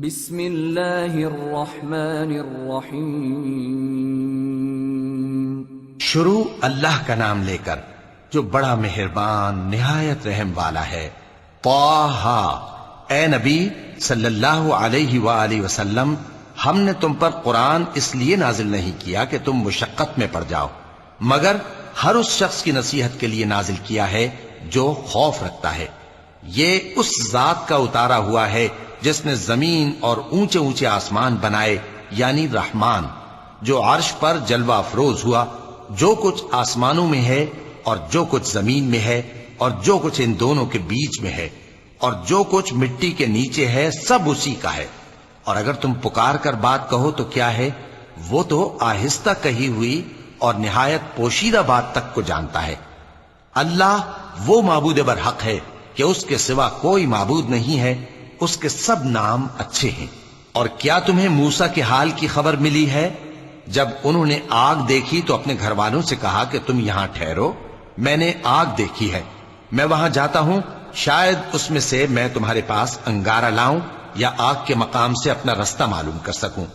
بسم اللہ الرحمن الرحیم۔ شروع اللہ کا نام لے کر جو بڑا مہربان نہایت رحم والا ہے۔ طٰہ، اے نبی صلی اللہ علیہ وآلہ وسلم، ہم نے تم پر قرآن اس لیے نازل نہیں کیا کہ تم مشقت میں پڑ جاؤ، مگر ہر اس شخص کی نصیحت کے لیے نازل کیا ہے جو خوف رکھتا ہے۔ یہ اس ذات کا اتارا ہوا ہے جس نے زمین اور اونچے اونچے آسمان بنائے، یعنی رحمان، جو عرش پر جلوہ افروز ہوا۔ جو کچھ آسمانوں میں ہے اور جو کچھ زمین میں ہے اور جو کچھ ان دونوں کے بیچ میں ہے اور جو کچھ مٹی کے نیچے ہے، سب اسی کا ہے۔ اور اگر تم پکار کر بات کہو تو کیا ہے، وہ تو آہستہ کہی ہوئی اور نہایت پوشیدہ بات تک کو جانتا ہے۔ اللہ وہ معبود برحق ہے کہ اس کے سوا کوئی معبود نہیں ہے، اس کے سب نام اچھے ہیں۔ اور کیا تمہیں موسیٰ کے حال کی خبر ملی ہے؟ جب انہوں نے آگ دیکھی تو اپنے گھر والوں سے کہا کہ تم یہاں ٹھہرو، میں نے آگ دیکھی ہے، میں وہاں جاتا ہوں، شاید اس میں سے میں تمہارے پاس انگارہ لاؤں یا آگ کے مقام سے اپنا رستہ معلوم کر سکوں۔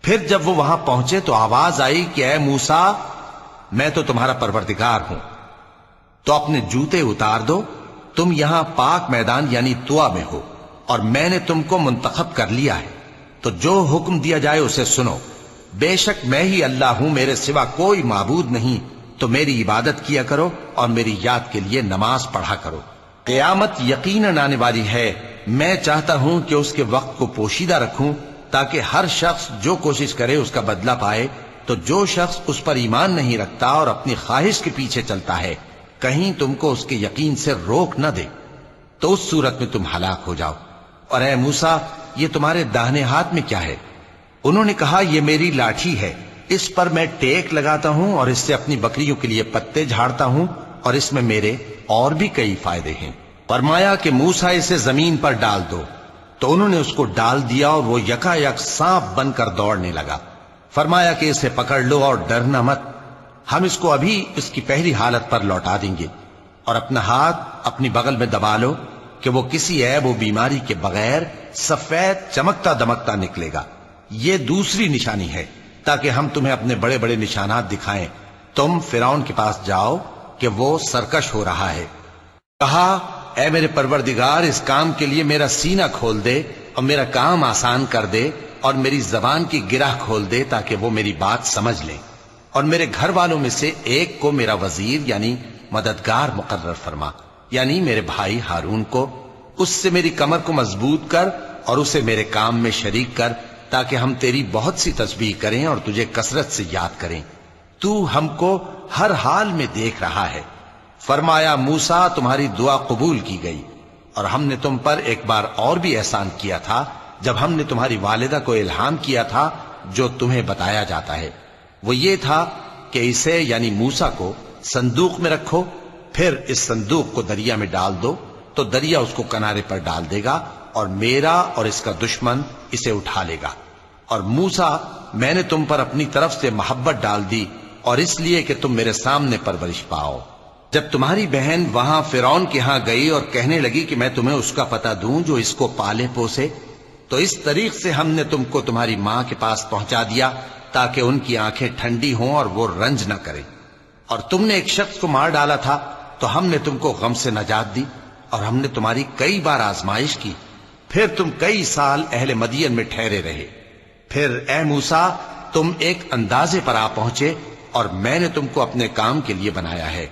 پھر جب وہ وہاں پہنچے تو آواز آئی کہ اے موسیٰ، میں تو تمہارا پروردگار ہوں، تو اپنے جوتے اتار دو، تم یہاں پاک میدان یعنی طویٰ میں ہو، اور میں نے تم کو منتخب کر لیا ہے، تو جو حکم دیا جائے اسے سنو۔ بے شک میں ہی اللہ ہوں، میرے سوا کوئی معبود نہیں، تو میری عبادت کیا کرو اور میری یاد کے لیے نماز پڑھا کرو۔ قیامت یقیناً آنے والی ہے، میں چاہتا ہوں کہ اس کے وقت کو پوشیدہ رکھوں تاکہ ہر شخص جو کوشش کرے اس کا بدلہ پائے۔ تو جو شخص اس پر ایمان نہیں رکھتا اور اپنی خواہش کے پیچھے چلتا ہے، کہیں تم کو اس کے یقین سے روک نہ دے، تو اس صورت میں تم ہلاک ہو جاؤ۔ اور اے موسیٰ، یہ تمہارے داہنے ہاتھ میں کیا ہے؟ انہوں نے کہا یہ میری لاٹھی ہے، اس پر میں ٹیک لگاتا ہوں اور اس سے اپنی بکریوں کے لیے پتے جھاڑتا ہوں، اور اس میں میرے اور بھی کئی فائدے ہیں۔ فرمایا کہ موسیٰ اسے زمین پر ڈال دو، تو انہوں نے اس کو ڈال دیا اور وہ یکا یک سانپ بن کر دوڑنے لگا۔ فرمایا کہ اسے پکڑ لو اور ڈرنا مت، ہم اس کو ابھی اس کی پہلی حالت پر لوٹا دیں گے، اور اپنا ہاتھ اپنی بغل میں دبا لو کہ وہ کسی عیب و بیماری کے بغیر سفید چمکتا دمکتا نکلے گا۔ یہ دوسری نشانی ہے تاکہ ہم تمہیں اپنے بڑے بڑے نشانات دکھائیں۔ تم فرعون کے پاس جاؤ کہ وہ سرکش ہو رہا ہے۔ کہا اے میرے پروردگار، اس کام کے لیے میرا سینہ کھول دے اور میرا کام آسان کر دے، اور میری زبان کی گرہ کھول دے تاکہ وہ میری بات سمجھ لیں، اور میرے گھر والوں میں سے ایک کو میرا وزیر یعنی مددگار مقرر فرما، یعنی میرے بھائی ہارون کو۔ اس سے میری کمر کو مضبوط کر اور اسے میرے کام میں شریک کر، تاکہ ہم تیری بہت سی تسبیح کریں اور تجھے کثرت سے یاد کریں، تو ہم کو ہر حال میں دیکھ رہا ہے۔ فرمایا موسیٰ، تمہاری دعا قبول کی گئی، اور ہم نے تم پر ایک بار اور بھی احسان کیا تھا جب ہم نے تمہاری والدہ کو الہام کیا تھا جو تمہیں بتایا جاتا ہے۔ وہ یہ تھا کہ اسے یعنی موسیٰ کو صندوق میں رکھو، پھر اس صندوق کو دریا میں ڈال دو، تو دریا اس کو کنارے پر ڈال دے گا، اور میرا اور اس کا دشمن اسے اٹھا لے گا۔ اور موسیٰ، میں نے تم پر اپنی طرف سے محبت ڈال دی، اور اس لیے کہ تم میرے سامنے پرورش پاؤ۔ جب تمہاری بہن وہاں فرعون کے ہاں گئی اور کہنے لگی کہ میں تمہیں اس کا پتہ دوں جو اس کو پالے پوسے، تو اس طریق سے ہم نے تم کو تمہاری ماں کے پاس پہنچا دیا تاکہ ان کی آنکھیں ٹھنڈی ہوں اور وہ رنج نہ کریں۔ اور تم نے ایک شخص کو مار ڈالا تھا تو ہم نے تم کو غم سے نجات دی، اور ہم نے تمہاری کئی بار آزمائش کی، پھر تم کئی سال اہل مدین میں ٹھہرے رہے۔ پھر اے موسیٰ، تم ایک اندازے پر آ پہنچے، اور میں نے تم کو اپنے کام کے لیے بنایا ہے،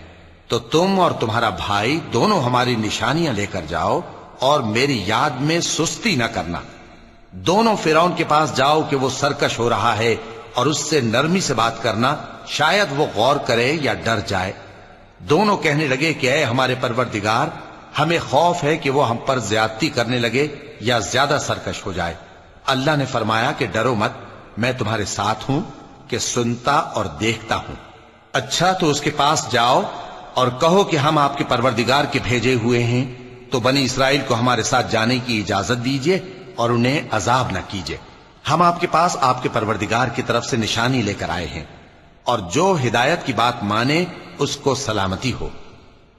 تو تم اور تمہارا بھائی دونوں ہماری نشانیاں لے کر جاؤ، اور میری یاد میں سستی نہ کرنا۔ دونوں فرعون کے پاس جاؤ کہ وہ سرکش ہو رہا ہے، اور اس سے نرمی سے بات کرنا، شاید وہ غور کرے یا ڈر جائے۔ دونوں کہنے لگے کہ اے ہمارے پروردگار، ہمیں خوف ہے کہ وہ ہم پر زیادتی کرنے لگے یا زیادہ سرکش ہو جائے۔ اللہ نے فرمایا کہ ڈرو مت، میں تمہارے ساتھ ہوں کہ سنتا اور دیکھتا ہوں۔ اچھا، تو اس کے پاس جاؤ اور کہو کہ ہم آپ کے پروردگار کے بھیجے ہوئے ہیں، تو بنی اسرائیل کو ہمارے ساتھ جانے کی اجازت دیجیے اور انہیں عذاب نہ کیجیے۔ ہم آپ کے پاس آپ کے پروردگار کی طرف سے نشانی لے کر آئے ہیں، اور جو ہدایت کی بات مانے اس کو سلامتی ہو۔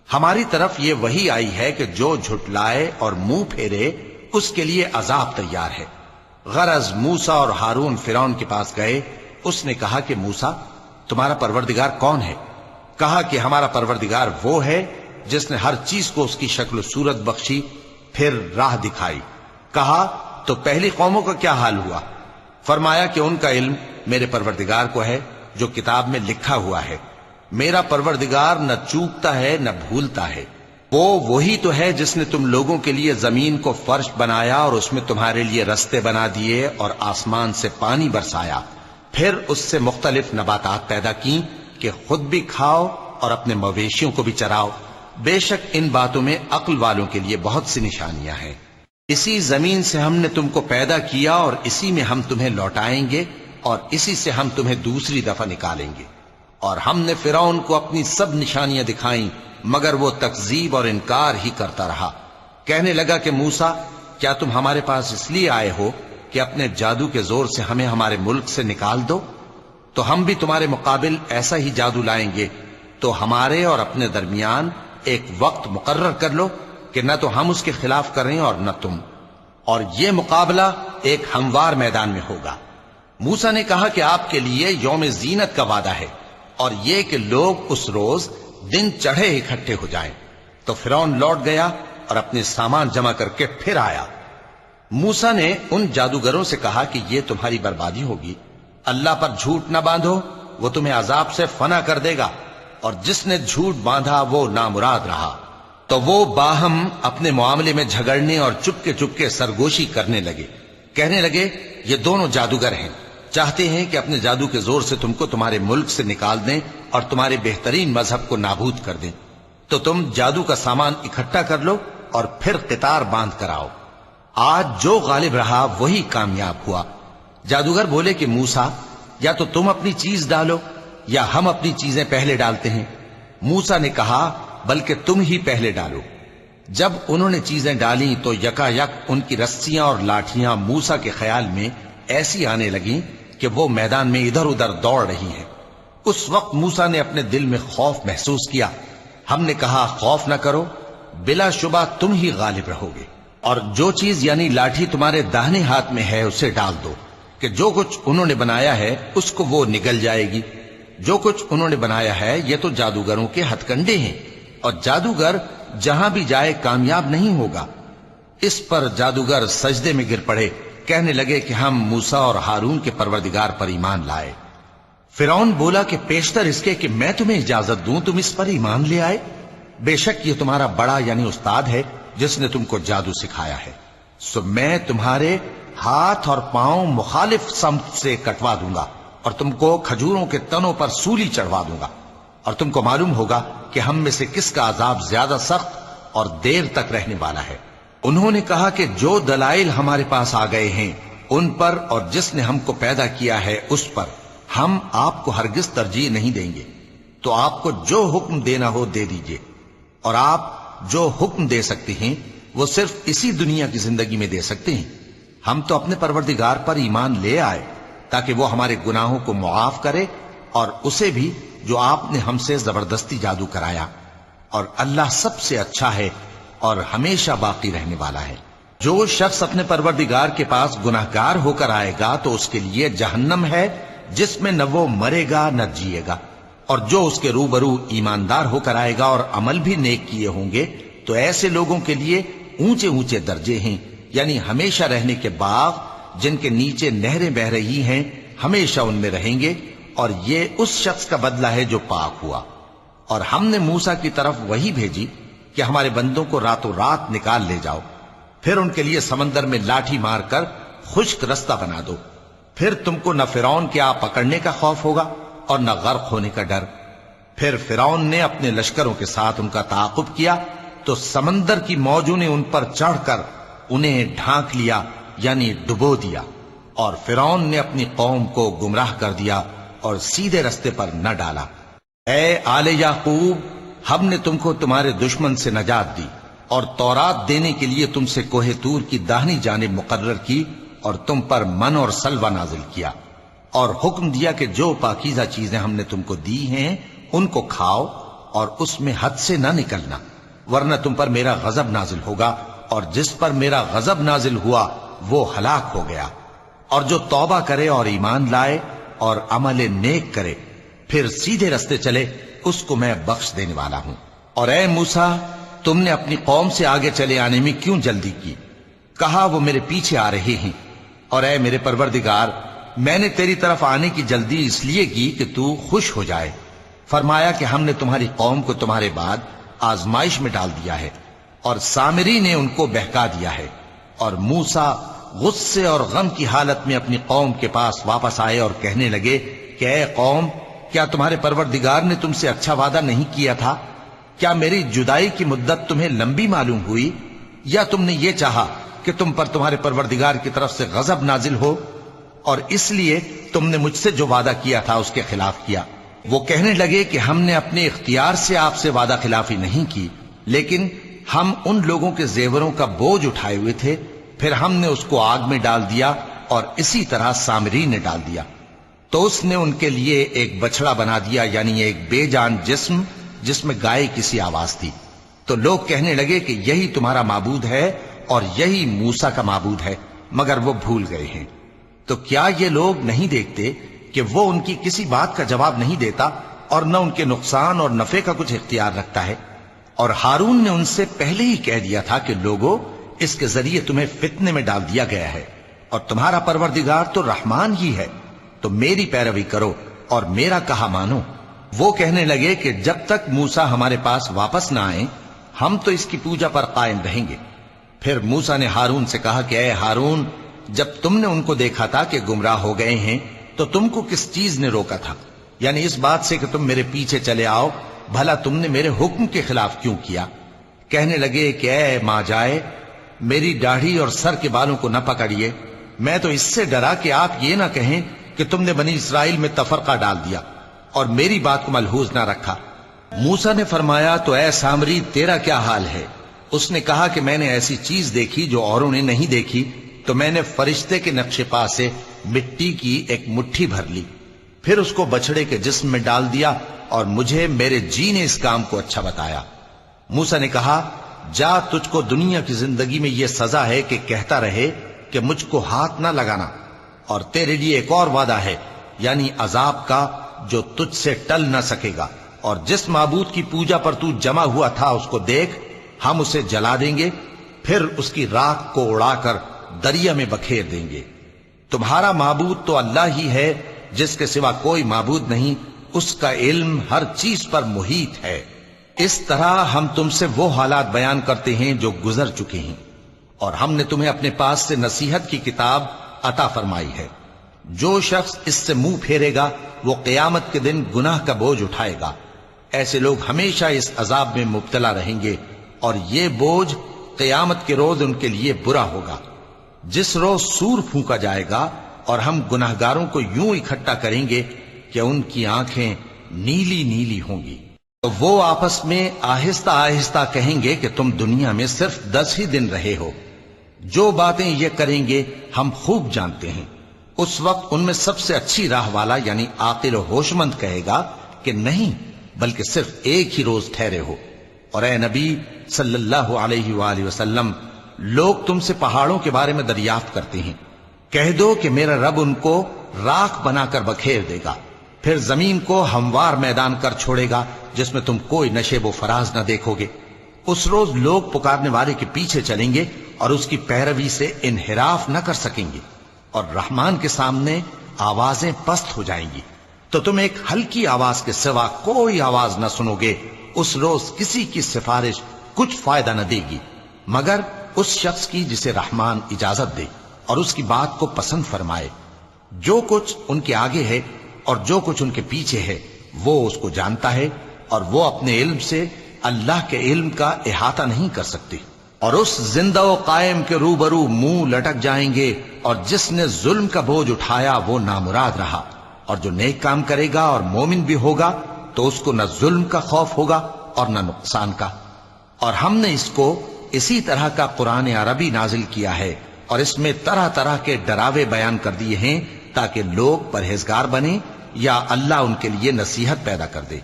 ہماری طرف یہ وحی آئی ہے کہ جو جھٹلائے اور منہ پھیرے اس کے لیے عذاب تیار ہے۔ غرض موسیٰ اور ہارون فرعون کے پاس گئے. اس نے کہا کہ موسیٰ تمہارا پروردگار کون ہے؟ کہا کہ ہمارا پروردگار وہ ہے جس نے ہر چیز کو اس کی شکل و صورت بخشی پھر راہ دکھائی. کہا تو پہلی قوموں کا کیا حال ہوا؟ فرمایا کہ ان کا علم میرے پروردگار کو ہے جو کتاب میں لکھا ہوا ہے. میرا پروردگار نہ چوکتا ہے نہ بھولتا ہے. وہ وہی تو ہے جس نے تم لوگوں کے لیے زمین کو فرش بنایا اور اس میں تمہارے لیے رستے بنا دیے اور آسمان سے پانی برسایا، پھر اس سے مختلف نباتات پیدا کی کہ خود بھی کھاؤ اور اپنے مویشیوں کو بھی چراؤ. بے شک ان باتوں میں عقل والوں کے لیے بہت سی نشانیاں ہیں. اسی زمین سے ہم نے تم کو پیدا کیا اور اسی میں ہم تمہیں لوٹائیں گے اور اسی سے ہم تمہیں دوسری دفعہ نکالیں گے. اور ہم نے فرعون کو اپنی سب نشانیاں دکھائیں مگر وہ تکذیب اور انکار ہی کرتا رہا. کہنے لگا کہ موسیٰ کیا تم ہمارے پاس اس لیے آئے ہو کہ اپنے جادو کے زور سے ہمیں ہمارے ملک سے نکال دو؟ تو ہم بھی تمہارے مقابل ایسا ہی جادو لائیں گے. تو ہمارے اور اپنے درمیان ایک وقت مقرر کر لو کہ نہ تو ہم اس کے خلاف کریں اور نہ تم، اور یہ مقابلہ ایک ہموار میدان میں ہوگا. موسیٰ نے کہا کہ آپ کے لیے یوم زینت کا وعدہ ہے اور یہ کہ لوگ اس روز دن چڑھے اکٹھے ہو جائیں. تو فرعون لوٹ گیا اور اپنے سامان جمع کر کے پھر آیا. موسیٰ نے ان جادوگروں سے کہا کہ یہ تمہاری بربادی ہوگی. اللہ پر جھوٹ نہ باندھو، وہ تمہیں عذاب سے فنا کر دے گا، اور جس نے جھوٹ باندھا وہ نامراد رہا. تو وہ باہم اپنے معاملے میں جھگڑنے اور چپکے سرگوشی کرنے لگے. کہنے لگے یہ دونوں جادوگر ہیں، چاہتے ہیں کہ اپنے جادو کے زور سے تم کو تمہارے ملک سے نکال دیں اور تمہارے بہترین مذہب کو نابود کر دیں. تو تم جادو کا سامان اکٹھا کر لو اور پھر قطار باندھ کر آؤ. آج جو غالب رہا وہی کامیاب ہوا. جادوگر بولے کہ موسیٰ یا تو تم اپنی چیز ڈالو یا ہم اپنی چیزیں پہلے ڈالتے ہیں. موسیٰ نے کہا بلکہ تم ہی پہلے ڈالو. جب انہوں نے چیزیں ڈالیں تو یکا یک ان کی رسیاں اور لاٹھیاں موسیٰ کے خیال میں ایسی آنے لگیں کہ وہ میدان میں ادھر ادھر دوڑ رہی ہیں. اس وقت موسیٰ نے اپنے دل میں خوف محسوس کیا. ہم نے کہا خوف نہ کرو، بلا شبہ تم ہی غالب رہو گے. اور جو چیز یعنی لاٹھی تمہارے داہنے ہاتھ میں ہے اسے ڈال دو کہ جو کچھ انہوں نے بنایا ہے اس کو وہ نگل جائے گی. جو کچھ انہوں نے بنایا ہے یہ تو جادوگروں کے ہتھ کنڈے ہیں، اور جادوگر جہاں بھی جائے کامیاب نہیں ہوگا. اس پر جادوگر سجدے میں گر پڑے. کہنے لگے کہ ہم موسیٰ اور ہارون کے پروردگار پر ایمان لائے. فرعون بولا کہ پیشتر اس کے کہ میں تمہیں اجازت دوں تم اس پر ایمان لے آئے. بے شک یہ تمہارا بڑا یعنی استاد ہے جس نے تم کو جادو سکھایا ہے. سو میں تمہارے ہاتھ اور پاؤں مخالف سمت سے کٹوا دوں گا اور تم کو کھجوروں کے تنوں پر سولی چڑھوا دوں گا، اور تم کو معلوم ہوگا کہ ہم میں سے کس کا عذاب زیادہ سخت اور دیر تک رہنے والا ہے. انہوں نے کہا کہ جو دلائل ہمارے پاس آ گئے ہیں ان پر اور جس نے ہم کو پیدا کیا ہے اس پر ہم آپ کو ہرگز ترجیح نہیں دیں گے. تو آپ کو جو حکم دینا ہو دے دیجئے، اور آپ جو حکم دے سکتے ہیں وہ صرف اسی دنیا کی زندگی میں دے سکتے ہیں. ہم تو اپنے پروردگار پر ایمان لے آئے تاکہ وہ ہمارے گناہوں کو معاف کرے اور اسے بھی جو آپ نے ہم سے زبردستی جادو کرایا. اور اللہ سب سے اچھا ہے اور ہمیشہ باقی رہنے والا ہے. جو شخص اپنے پروردگار کے پاس گناہگار ہو کر آئے گا تو اس کے لیے جہنم ہے جس میں نہ وہ مرے گا نہ جیے گا، اور جو اس کے روبرو ایماندار ہو کر آئے گا اور عمل بھی نیک کیے ہوں گے تو ایسے لوگوں کے لیے اونچے اونچے درجے ہیں، یعنی ہمیشہ رہنے کے باغ جن کے نیچے نہریں بہ رہی ہیں، ہمیشہ ان میں رہیں گے. اور یہ اس شخص کا بدلہ ہے جو پاک ہوا. اور ہم نے موسیٰ کی طرف وہی بھیجی کہ ہمارے بندوں کو راتوں رات نکال لے جاؤ، پھر ان کے لیے سمندر میں لاٹھی مار کر خشک رستہ بنا دو. پھر تم کو نہ فرعون کے آ پکڑنے کا خوف ہوگا اور نہ غرق ہونے کا ڈر. پھر فرعون نے اپنے لشکروں کے ساتھ ان کا تعاقب کیا تو سمندر کی موجوں نے ان پر چڑھ کر انہیں ڈھانک لیا یعنی ڈبو دیا. اور فرعون نے اپنی قوم کو گمراہ کر دیا اور سیدھے رستے پر نہ ڈالا. اے آل یعقوب، ہم نے تم کو تمہارے دشمن سے نجات دی اور تورات دینے کے لیے تم سے کوہ طور کی داہنی جانب مقرر کی اور تم پر من اور سلوہ نازل کیا، اور حکم دیا کہ جو پاکیزہ چیزیں ہم نے تم کو دی ہیں ان کو کھاؤ اور اس میں حد سے نہ نکلنا، ورنہ تم پر میرا غضب نازل ہوگا، اور جس پر میرا غضب نازل ہوا وہ ہلاک ہو گیا. اور جو توبہ کرے اور ایمان لائے اور عمل نیک کرے پھر سیدھے رستے چلے اس کو میں بخش دینے والا ہوں۔ اور اے موسیٰ، تم نے اپنی قوم سے آگے چلے آنے میں کیوں جلدی کی؟ کہا وہ میرے پیچھے آ رہے ہیں۔ اور اے میرے پروردگار، میں نے تیری طرف آنے کی جلدی اس لیے کی کہ تو خوش ہو جائے۔ فرمایا کہ ہم نے تمہاری قوم کو تمہارے بعد آزمائش میں ڈال دیا ہے اور سامری نے ان کو بہکا دیا ہے۔ اور موسیٰ غصے اور غم کی حالت میں اپنی قوم کے پاس واپس آئے اور کہنے لگے کہ اے قوم، کیا تمہارے پروردگار نے تم سے اچھا وعدہ نہیں کیا تھا؟ کیا میری جدائی کی مدت تمہیں لمبی معلوم ہوئی، یا تم نے یہ چاہا کہ تم پر تمہارے پروردگار کی طرف سے غضب نازل ہو، اور اس لیے تم نے مجھ سے جو وعدہ کیا تھا اس کے خلاف کیا؟ وہ کہنے لگے کہ ہم نے اپنے اختیار سے آپ سے وعدہ خلافی نہیں کی، لیکن ہم ان لوگوں کے زیوروں کا بوجھ اٹھائے ہوئے تھے، پھر ہم نے اس کو آگ میں ڈال دیا اور اسی طرح سامری نے ڈال دیا۔ تو اس نے ان کے لیے ایک بچڑا بنا دیا، یعنی ایک بے جان جسم جس میں گائے کسی آواز تھی۔ تو لوگ کہنے لگے کہ یہی تمہارا معبود ہے اور یہی موسیٰ کا معبود ہے، مگر وہ بھول گئے ہیں۔ تو کیا یہ لوگ نہیں دیکھتے کہ وہ ان کی کسی بات کا جواب نہیں دیتا اور نہ ان کے نقصان اور نفع کا کچھ اختیار رکھتا ہے؟ اور ہارون نے ان سے پہلے ہی کہہ دیا تھا کہ لوگوں، اس کے ذریعے تمہیں فتنے میں ڈال دیا گیا ہے، اور تمہارا پروردگار تو رحمان ہی ہے، تو میری پیروی کرو اور میرا کہا مانو۔ وہ کہنے لگے کہ جب تک موسیٰ ہمارے پاس واپس نہ آئیں ہم تو اس کی پوجا پر قائم رہیں گے۔ پھر موسیٰ نے ہارون سے کہا کہ اے ہارون، جب تم نے ان کو دیکھا تھا کہ گمراہ ہو گئے ہیں تو تم کو کس چیز نے روکا تھا؟ یعنی اس بات سے کہ تم میرے پیچھے چلے آؤ، بھلا تم نے میرے حکم کے خلاف کیوں کیا؟ کہنے لگے کہ اے ماں جائے، میری داڑھی اور سر کے بالوں کو نہ پکڑیے، میں تو اس سے ڈرا کہ آپ یہ نہ کہیں کہ تم نے بنی اسرائیل میں تفرقہ ڈال دیا اور میری بات کو ملحوظ نہ رکھا۔ موسیٰ نے فرمایا تو اے سامری، تیرا کیا حال ہے؟ اس نے کہا کہ میں نے ایسی چیز دیکھی جو اوروں نے نہیں دیکھی، تو میں نے فرشتے کے نقش پا سے مٹی کی ایک مٹھی بھر لی، پھر اس کو بچڑے کے جسم میں ڈال دیا، اور مجھے میرے جی نے اس کام کو اچھا بتایا۔ موسیٰ نے کہا جا، تجھ کو دنیا کی زندگی میں یہ سزا ہے کہ کہتا رہے کہ مجھ کو ہاتھ نہ لگانا، اور تیرے لیے ایک اور وعدہ ہے، یعنی عذاب کا جو تجھ سے ٹل نہ سکے گا، اور جس معبود کی پوجا پر تو جمع ہوا تھا اس کو دیکھ، ہم اسے جلا دیں گے، پھر اس کی راکھ کو اڑا کر دریا میں بکھیر دیں گے۔ تمہارا معبود تو اللہ ہی ہے، جس کے سوا کوئی معبود نہیں، اس کا علم ہر چیز پر محیط ہے۔ اس طرح ہم تم سے وہ حالات بیان کرتے ہیں جو گزر چکے ہیں، اور ہم نے تمہیں اپنے پاس سے نصیحت کی کتاب عطا فرمائی ہے۔ جو شخص اس سے منہ پھیرے گا وہ قیامت کے دن گناہ کا بوجھ اٹھائے گا۔ ایسے لوگ ہمیشہ اس عذاب میں مبتلا رہیں گے، اور یہ بوجھ قیامت کے روز ان کے لیے برا ہوگا، جس روز سور پھونکا جائے گا، اور ہم گناہگاروں کو یوں اکٹھا کریں گے کہ ان کی آنکھیں نیلی نیلی ہوں گی۔ تو وہ آپس میں آہستہ آہستہ کہیں گے کہ تم دنیا میں صرف 10 ہی دن رہے ہو، جو باتیں یہ کریں گے ہم خوب جانتے ہیں۔ اس وقت ان میں سب سے اچھی راہ والا یعنی عاقل و ہوش مند کہے گا کہ نہیں، بلکہ صرف ایک ہی روز ٹھہرے ہو۔ اور اے نبی صلی اللہ علیہ وآلہ وسلم، لوگ تم سے پہاڑوں کے بارے میں دریافت کرتے ہیں، کہہ دو کہ میرا رب ان کو راکھ بنا کر بکھیر دے گا، پھر زمین کو ہموار میدان کر چھوڑے گا جس میں تم کوئی نشیب و فراز نہ دیکھو گے۔ اس روز لوگ پکارنے والے کے پیچھے چلیں گے اور اس کی پیروی سے انحراف نہ کر سکیں گے، اور رحمان کے سامنے آوازیں پست ہو جائیں گی، تو تم ایک ہلکی آواز کے سوا کوئی آواز نہ سنو گے۔ اس روز کسی کی سفارش کچھ فائدہ نہ دے گی مگر اس شخص کی جسے رحمان اجازت دے اور اس کی بات کو پسند فرمائے۔ جو کچھ ان کے آگے ہے اور جو کچھ ان کے پیچھے ہے وہ اس کو جانتا ہے، اور وہ اپنے علم سے اللہ کے علم کا احاطہ نہیں کر سکتے۔ اور اس زندہ و قائم کے روبرو منہ لٹک جائیں گے، اور جس نے ظلم کا بوجھ اٹھایا وہ نامراد رہا، اور جو نیک کام کرے گا اور مومن بھی ہوگا تو اس کو نہ ظلم کا خوف ہوگا اور نہ نقصان کا۔ اور ہم نے اس کو اسی طرح کا قرآن عربی نازل کیا ہے، اور اس میں طرح طرح کے ڈراوے بیان کر دیے ہیں تاکہ لوگ پرہیزگار بنیں یا اللہ ان کے لیے نصیحت پیدا کر دے۔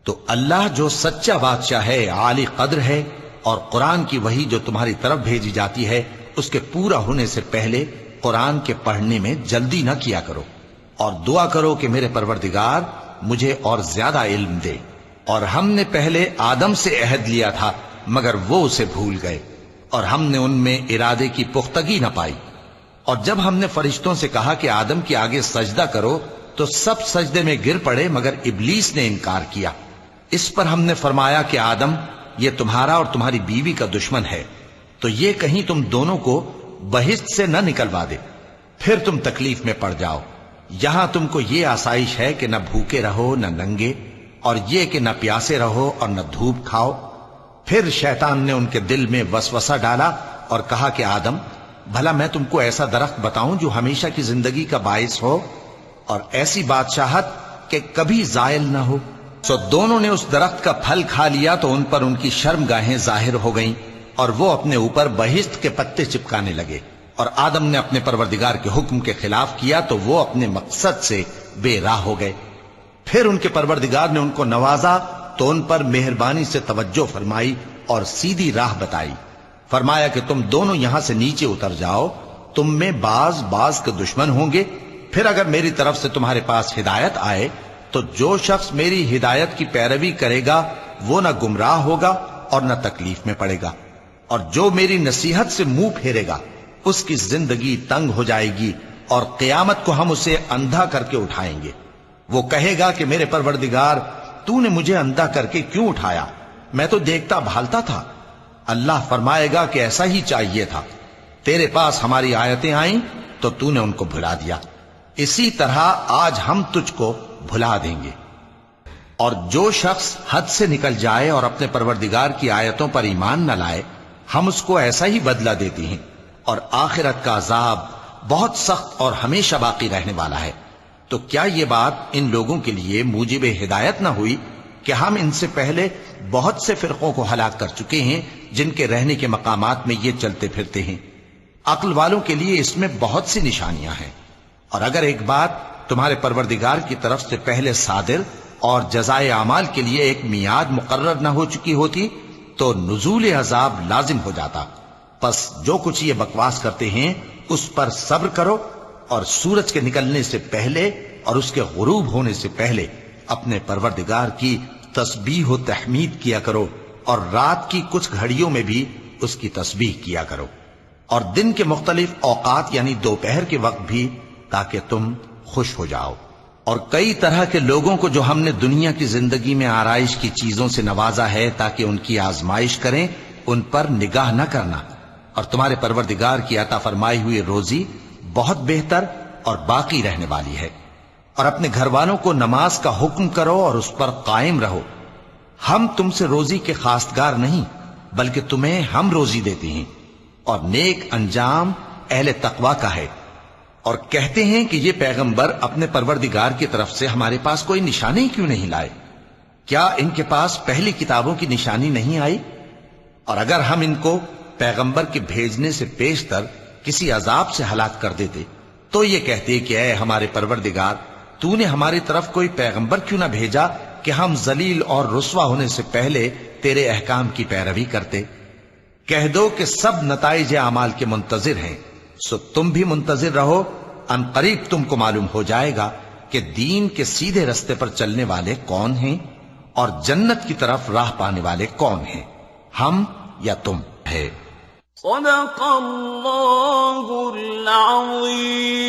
تو اللہ جو سچا بادشاہ ہے، عالی قدر ہے، اور قرآن کی وحی جو تمہاری طرف بھیجی جاتی ہے اس کے پورا ہونے سے پہلے قرآن کے پڑھنے میں جلدی نہ کیا کرو، اور دعا کرو کہ میرے پروردگار مجھے اور زیادہ علم دے۔ اور ہم نے پہلے آدم سے عہد لیا تھا مگر وہ اسے بھول گئے، اور ہم نے ان میں ارادے کی پختگی نہ پائی۔ اور جب ہم نے فرشتوں سے کہا کہ آدم کے آگے سجدہ کرو تو سب سجدے میں گر پڑے مگر ابلیس نے انکار کیا۔ اس پر ہم نے فرمایا کہ آدم، یہ تمہارا اور تمہاری بیوی کا دشمن ہے، تو یہ کہیں تم دونوں کو بہشت سے نہ نکلوا دے، پھر تم تکلیف میں پڑ جاؤ۔ یہاں تم کو یہ آسائش ہے کہ نہ بھوکے رہو نہ ننگے، اور یہ کہ نہ پیاسے رہو اور نہ دھوپ کھاؤ۔ پھر شیطان نے ان کے دل میں وسوسہ ڈالا اور کہا کہ آدم، بھلا میں تم کو ایسا درخت بتاؤں جو ہمیشہ کی زندگی کا باعث ہو اور ایسی بادشاہت کہ کبھی زائل نہ ہو؟ سو دونوں نے اس درخت کا پھل کھا لیا تو ان پر ان کی شرمگاہیں ظاہر ہو گئیں، اور وہ اپنے اوپر بہشت کے پتے چپکانے لگے۔ اور آدم نے اپنے پروردگار کے حکم کے خلاف کیا تو وہ اپنے مقصد سے بے راہ ہو گئے۔ پھر ان کے پروردگار نے ان کو نوازا تو ان پر مہربانی سے توجہ فرمائی اور سیدھی راہ بتائی۔ فرمایا کہ تم دونوں یہاں سے نیچے اتر جاؤ، تم میں بعض کے دشمن ہوں گے، پھر اگر میری طرف سے تمہارے پاس ہدایت آئے تو جو شخص میری ہدایت کی پیروی کرے گا وہ نہ گمراہ ہوگا اور نہ تکلیف میں پڑے گا، اور جو میری نصیحت سے منہ پھیرے گا اس کی زندگی تنگ ہو جائے گی، اور قیامت کو ہم اسے اندھا کر کے اٹھائیں گے۔ وہ کہے گا کہ میرے پروردگار، تو نے مجھے اندھا کر کے کیوں اٹھایا؟ میں تو دیکھتا بھالتا تھا۔ اللہ فرمائے گا کہ ایسا ہی چاہیے تھا، تیرے پاس ہماری آیتیں آئیں تو تو نے ان کو بھلا دیا، اسی طرح آج ہم تجھ کو بھلا دیں گے۔ اور جو شخص حد سے نکل جائے اور اپنے پروردگار کی آیتوں پر ایمان نہ لائے، ہم اس کو ایسا ہی بدلہ دیتے ہیں، اور آخرت کا عذاب بہت سخت اور ہمیشہ باقی رہنے والا ہے۔ تو کیا یہ بات ان لوگوں کے لیے موجب ہدایت نہ ہوئی کہ ہم ان سے پہلے بہت سے فرقوں کو ہلاک کر چکے ہیں جن کے رہنے کے مقامات میں یہ چلتے پھرتے ہیں؟ عقل والوں کے لیے اس میں بہت سی نشانیاں ہیں۔ اور اگر ایک بات تمہارے پروردگار کی طرف سے پہلے صادر اور جزائے اعمال کے لیے ایک میعاد مقرر نہ ہو چکی ہوتی تو نزول عذاب لازم ہو جاتا۔ پس جو کچھ یہ بکواس کرتے ہیں اس پر صبر کرو، اور سورج کے نکلنے سے پہلے اور اس کے غروب ہونے سے پہلے اپنے پروردگار کی تسبیح و تحمید کیا کرو، اور رات کی کچھ گھڑیوں میں بھی اس کی تسبیح کیا کرو، اور دن کے مختلف اوقات یعنی دوپہر کے وقت بھی، تاکہ تم خوش ہو جاؤ۔ اور کئی طرح کے لوگوں کو جو ہم نے دنیا کی زندگی میں آرائش کی چیزوں سے نوازا ہے تاکہ ان کی آزمائش کریں، ان پر نگاہ نہ کرنا، اور تمہارے پروردگار کی عطا فرمائی ہوئی روزی بہت بہتر اور باقی رہنے والی ہے۔ اور اپنے گھر والوں کو نماز کا حکم کرو اور اس پر قائم رہو۔ ہم تم سے روزی کے خواستگار نہیں بلکہ تمہیں ہم روزی دیتے ہیں، اور نیک انجام اہل تقوی کا ہے۔ اور کہتے ہیں کہ یہ پیغمبر اپنے پروردگار کی طرف سے ہمارے پاس کوئی نشانی کیوں نہیں لائے؟ کیا ان کے پاس پہلی کتابوں کی نشانی نہیں آئی؟ اور اگر ہم ان کو پیغمبر کے بھیجنے سے پیشتر کسی عذاب سے ہلاک کر دیتے تو یہ کہتے کہ اے ہمارے پروردگار، تو نے ہماری طرف کوئی پیغمبر کیوں نہ بھیجا کہ ہم ذلیل اور رسوا ہونے سے پہلے تیرے احکام کی پیروی کرتے۔ کہہ دو کہ سب نتائج اعمال کے منتظر ہیں، سو تم بھی منتظر رہو، ان قریب تم کو معلوم ہو جائے گا کہ دین کے سیدھے رستے پر چلنے والے کون ہیں اور جنت کی طرف راہ پانے والے کون ہیں، ہم یا تم ہے۔ صدق اللہ العظیم۔